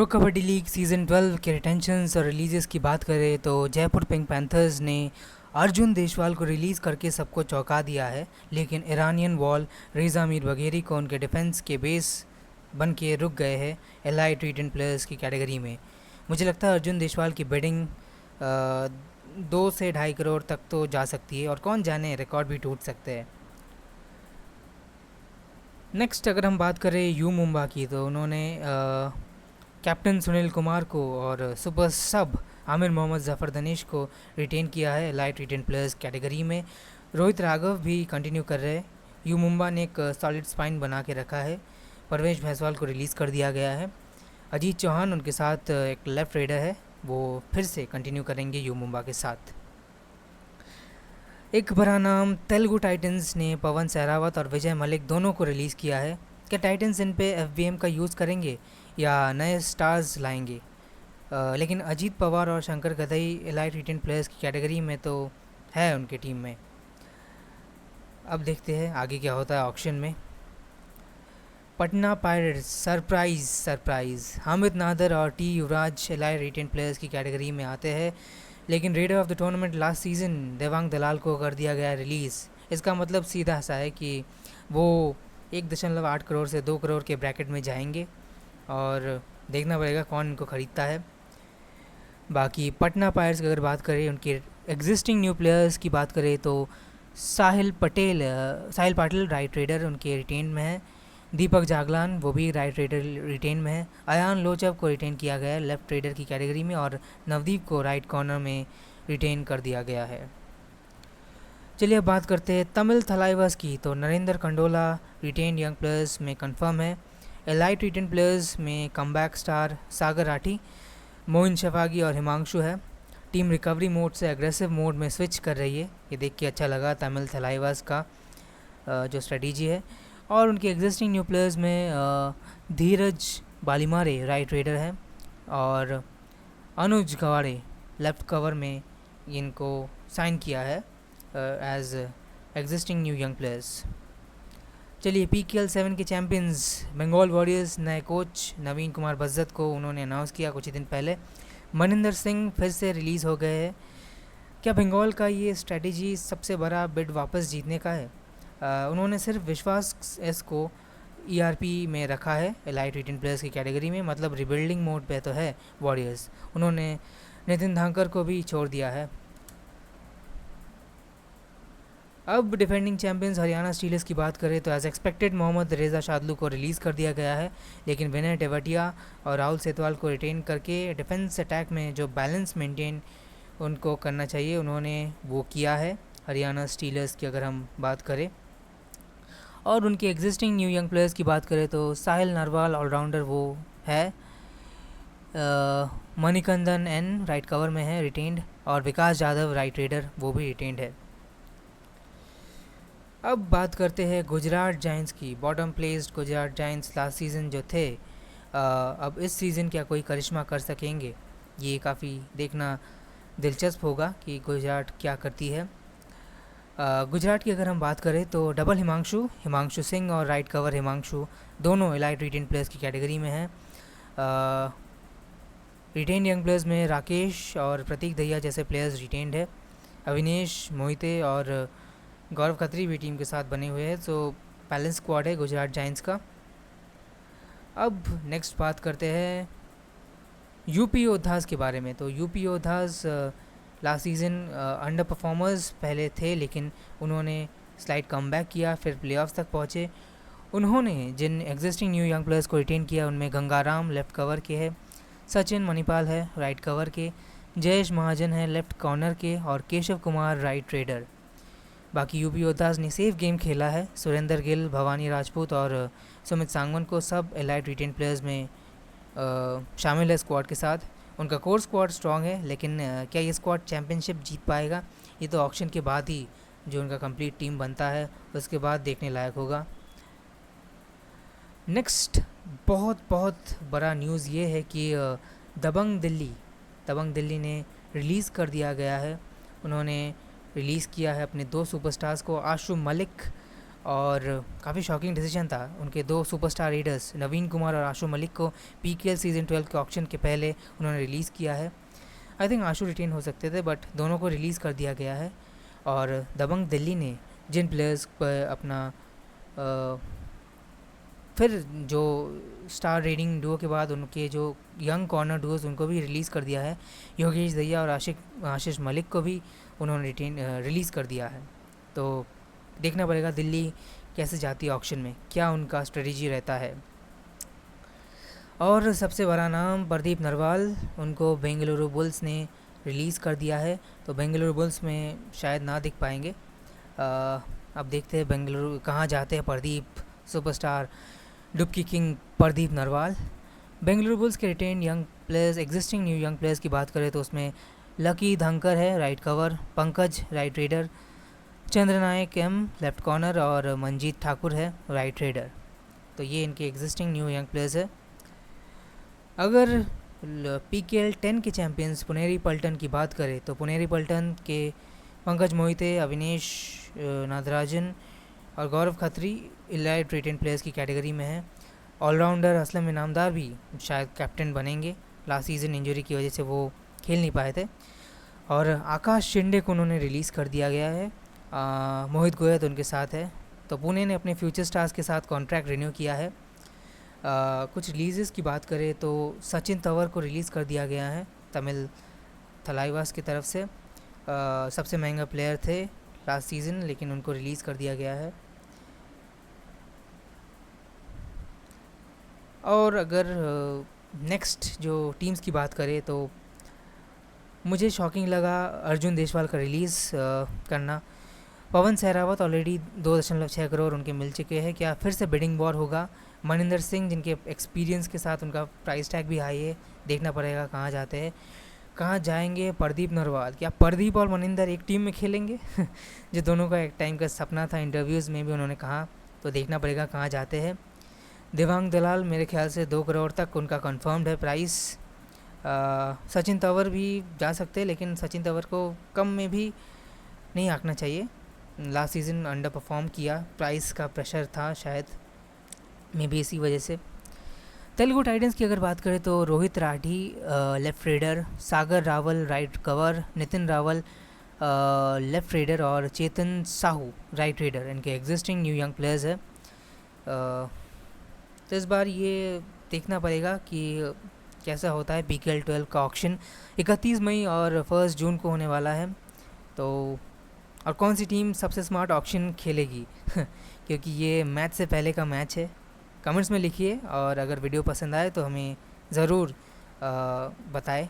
Pro kabaddi league season 12 के रिटेंशंस और रिलीज़ेस की बात करें तो जयपुर पिंक पैंथर्स ने अर्जुन देशवाल को रिलीज़ करके सबको चौंका दिया है, लेकिन Iranian wall Reza Mir Bagheri को उनके डिफेंस के बेस बन के रुक गए हैं एलाइट रिटेन प्लेयर्स की कैटेगरी में। मुझे लगता है अर्जुन देशवाल की बिडिंग 2 से 2.5 करोड़ तक तो जा सकती है और कौन जाने रिकॉर्ड भी टूट सकते हैं। नेक्स्ट अगर हम बात करें यू मुंबा की तो उन्होंने कैप्टन सुनील कुमार को और सुपर सब आमिर मोहम्मद जफ़र दनेश को रिटेन किया है लाइट रिटेन प्लेयर्स कैटेगरी में। रोहित राघव भी कंटिन्यू कर रहे हैं। यू मुंबा ने एक सॉलिड स्पाइन बना के रखा है। परवेश भैंसवाल को रिलीज़ कर दिया गया है। अजीत चौहान उनके साथ एक लेफ्ट रेडर है, वो फिर से कंटिन्यू करेंगे यू मुंबा के साथ। एक बड़ा नाम तेलुगु टाइटंस ने पवन सहरावत और विजय मलिक दोनों को रिलीज़ किया है। क्या टाइटंस इन पे एफबीएम का यूज़ करेंगे या नए स्टार्स लाएंगे? लेकिन अजीत पवार और शंकर गदई एलाइट रिटेन प्लेयर्स की कैटेगरी में तो है उनके टीम में। अब देखते हैं आगे क्या होता है ऑक्शन में। Patna Pirates surprise Hamid Nader और T Yuvraj elite retain players की कैटेगरी में आते हैं, लेकिन raider of the tournament last season Devank Dalal को कर दिया गया रिलीज़। इसका मतलब सीधा सा है कि वो 1.8 करोड़ से 2 करोड़ के ब्रैकेट में जाएंगे और देखना पड़ेगा कौन इनको ख़रीदता है। बाकी पटना पायरेट्स की अगर बात करें, उनके एग्जिस्टिंग न्यू प्लेयर्स की बात करें तो साहिल पाटिल राइट रेडर उनके रिटेन में है। दीपक जागलान वो भी राइट रेडर रिटेन में है। अयान लोचब को रिटेन किया गया है लेफ्ट रेडर की कैटेगरी में और नवदीप को राइट कॉर्नर में रिटेन कर दिया गया है। चलिए अब बात करते हैं तमिल थलाइवर्स की। तो Narendra Kandola retain young players में कंफर्म है। एलाइट रिटेन प्लेयर्स में कमबैक स्टार सागर राठी, मोइन शफागी और हिमांशु है। टीम रिकवरी मोड से एग्रेसिव मोड में स्विच कर रही है, ये देख के अच्छा लगा तमिल थलाइवर्स का जो स्ट्रेटजी है। और उनके एग्जिस्टिंग न्यू प्लेयर्स में धीरज बालीमारे राइट रेडर है और अनुज गवाड़े लेफ्ट कवर में इनको साइन किया है as existing new young players. चलिए PKL 7 के चैम्पियंस बंगाल वॉरियर्स नए कोच नवीन कुमार बज्जत को उन्होंने अनाउंस किया कुछ दिन पहले। मनिंदर सिंह फिर से रिलीज़ हो गए हैं। क्या बंगाल का ये स्ट्रेटजी सबसे बड़ा बिड वापस जीतने का है? उन्होंने सिर्फ विश्वास एस को ERP में रखा है एलाइट रिटेन प्लेयर्स की कैटेगरी में, मतलब रिबिल्डिंग मोड पे तो है वॉरियर्स। उन्होंने नितिन धांकर को भी छोड़ दिया है। अब डिफेंडिंग चैंपियंस हरियाणा स्टीलर्स की बात करें तो एज एक्सपेक्टेड मोहम्मद रेजा शादलू को रिलीज़ कर दिया गया है, लेकिन विनय टेवटिया और राहुल सेतवाल को रिटेन करके डिफेंस अटैक में जो बैलेंस मेंटेन उनको करना चाहिए उन्होंने वो किया है हरियाणा स्टीलर्स की अगर हम बात करें। और उनके एग्जिस्टिंग न्यू यंग प्लेयर्स की बात करें तो साहिल नरवाल ऑलराउंडर वो है। मणिकंदन एन राइट कवर में है रिटेन्ड और विकास यादव राइट रेडर वो भी रिटेन्ड है। अब बात करते हैं गुजरात जायंट्स की। Bottom placed Gujarat giants last season जो थे, अब इस सीज़न क्या कोई करिश्मा कर सकेंगे? ये काफ़ी देखना दिलचस्प होगा कि गुजरात क्या करती है। गुजरात की अगर हम बात करें तो डबल हिमांशु सिंह और राइट कवर हिमांशु दोनों एलाइट रिटेन प्लेयर्स की कैटेगरी में हैं। रिटेन यंग प्लेयर्स में राकेश और प्रतीक दहिया जैसे प्लेयर्स रिटेन्ड है। अविनेश मोहिते और गौरव खत्री भी टीम के साथ बने हुए हैं, तो बैलेंस स्क्वाड है गुजरात जायंट्स का। अब नेक्स्ट बात करते हैं यूपी योद्धास के बारे में। तो UP योद्धास last season under performers पहले थे, लेकिन उन्होंने स्लाइड कमबैक किया, फिर प्लेऑफ्स तक पहुँचे। उन्होंने जिन एग्जिस्टिंग न्यू यंग प्लेयर्स को रिटेन किया उनमें गंगाराम लेफ़्ट कवर के है, सचिन मणिपाल है राइट कवर के, जयेश महाजन है लेफ़्ट कॉर्नर के और केशव कुमार राइट रेडर। बाकी यूपी योद्धास ने सेफ गेम खेला है। सुरेंद्र गिल, भवानी राजपूत और सुमित सांगवन को सब एलाइट रिटेन प्लेयर्स में शामिल है स्क्वाड के साथ। उनका कोर स्क्वाड स्ट्रॉन्ग है, लेकिन क्या ये स्क्वाड चैम्पियनशिप जीत पाएगा? ये तो ऑक्शन के बाद ही जो उनका कंप्लीट टीम बनता है उसके बाद देखने लायक होगा। नेक्स्ट बहुत बड़ा न्यूज़ ये है कि दबंग दिल्ली ने रिलीज़ कर दिया गया है। उन्होंने रिलीज़ किया है अपने 2 सुपरस्टार्स को, आशु मलिक और काफ़ी शॉकिंग डिसीजन था उनके दो सुपरस्टार रीडर्स नवीन कुमार और आशु मलिक को पीकेएल सीज़न 12 के ऑक्शन के पहले उन्होंने रिलीज़ किया है। आई थिंक आशु रिटेन हो सकते थे बट दोनों को रिलीज़ कर दिया गया है। और दबंग दिल्ली ने जिन प्लेयर्स पर अपना फिर जो स्टार रीडिंग डुओ के बाद उनके जो यंग कॉर्नर डुओज उनको भी रिलीज़ कर दिया है। योगेश दहिया और आशीष मलिक को भी उन्होंने रिलीज़ कर दिया है। तो देखना पड़ेगा दिल्ली कैसे जाती है ऑक्शन में, क्या उनका स्ट्रेटजी रहता है। और सबसे बड़ा नाम प्रदीप नरवाल, उनको बेंगलुरु बुल्स ने रिलीज़ कर दिया है। तो बेंगलुरु बुल्स में शायद ना दिख पाएंगे। अब देखते हैं बेंगलुरु कहाँ जाते हैं प्रदीप सुपरस्टार डुबकी किंग प्रदीप नरवाल। बेंगलुरु बुल्स के retain young players, existing new young players की बात करें तो उसमें लकी धंकर है right cover, Pankaj right raider, Chandranayak M left corner और मंजीत ठाकुर है राइट रेडर। तो ये इनके एग्जिस्टिंग न्यू यंग प्लेयर्स है। अगर पीकेएल 10 के चैंपियंस पुनेरी पल्टन की बात करें तो पुनेरी पल्टन के पंकज मोहिते, अविनेश नादराजन और गौरव खत्री इलाइट रिटेन प्लेयर्स की कैटेगरी में है। ऑलराउंडर असलम इनामदार भी शायद कैप्टन बनेंगे, लास्ट सीज़न इंजरी की वजह से वो खेल नहीं पाए थे। और आकाश शिंदे को उन्होंने रिलीज़ कर दिया गया है। मोहित गोयत उनके साथ है। तो पुणे ने अपने फ्यूचर स्टार्स के साथ कॉन्ट्रैक्ट रिन्यू किया है। कुछ रिलीज़ की बात करें तो सचिन तंवर को रिलीज़ कर दिया गया है तमिल थलाइवास की तरफ से। सबसे महंगा प्लेयर थे लास्ट सीज़न लेकिन उनको रिलीज़ कर दिया गया है। और अगर नेक्स्ट जो टीम्स की बात करें तो मुझे शॉकिंग लगा अर्जुन देशवाल का रिलीज़ करना। पवन सहरावत ऑलरेडी 2.6 करोड़ उनके मिल चुके हैं, क्या फिर से बिडिंग वॉर होगा? मनिंदर सिंह जिनके एक्सपीरियंस के साथ उनका प्राइस टैग भी हाई है, देखना पड़ेगा कहाँ जाते हैं। कहाँ जाएंगे प्रदीप नरवाल, क्या प्रदीप और मनिंदर एक टीम में खेलेंगे? जो दोनों का एक टाइम का सपना था, इंटरव्यूज़ में भी उन्होंने कहा। तो देखना पड़ेगा कहाँ जाते हैं। देवांग दलाल मेरे ख्याल से 2 करोड़ तक उनका कंफर्म्ड है प्राइस। सचिन तंवर भी जा सकते हैं लेकिन सचिन तंवर को कम में भी नहीं आंकना चाहिए। लास्ट सीज़न अंडर परफॉर्म किया, प्राइस का प्रेशर था शायद मे बी इसी वजह से। तेलुगु टाइटंस की अगर बात करें तो Rohit Rathi left raider, Sagar Rawal right cover, Nitin Rawal left raider और चेतन साहू राइट रेडर इनके एग्जिस्टिंग न्यू यंग प्लेयर्स है। तो इस बार ये देखना पड़ेगा कि कैसा होता है। पीकेएल 12 का ऑक्शन 31 मई और 1 जून को होने वाला है। तो और कौन सी टीम सबसे स्मार्ट ऑक्शन खेलेगी क्योंकि ये मैच से पहले का मैच है। कमेंट्स में लिखिए और अगर वीडियो पसंद आए तो हमें ज़रूर बताएं।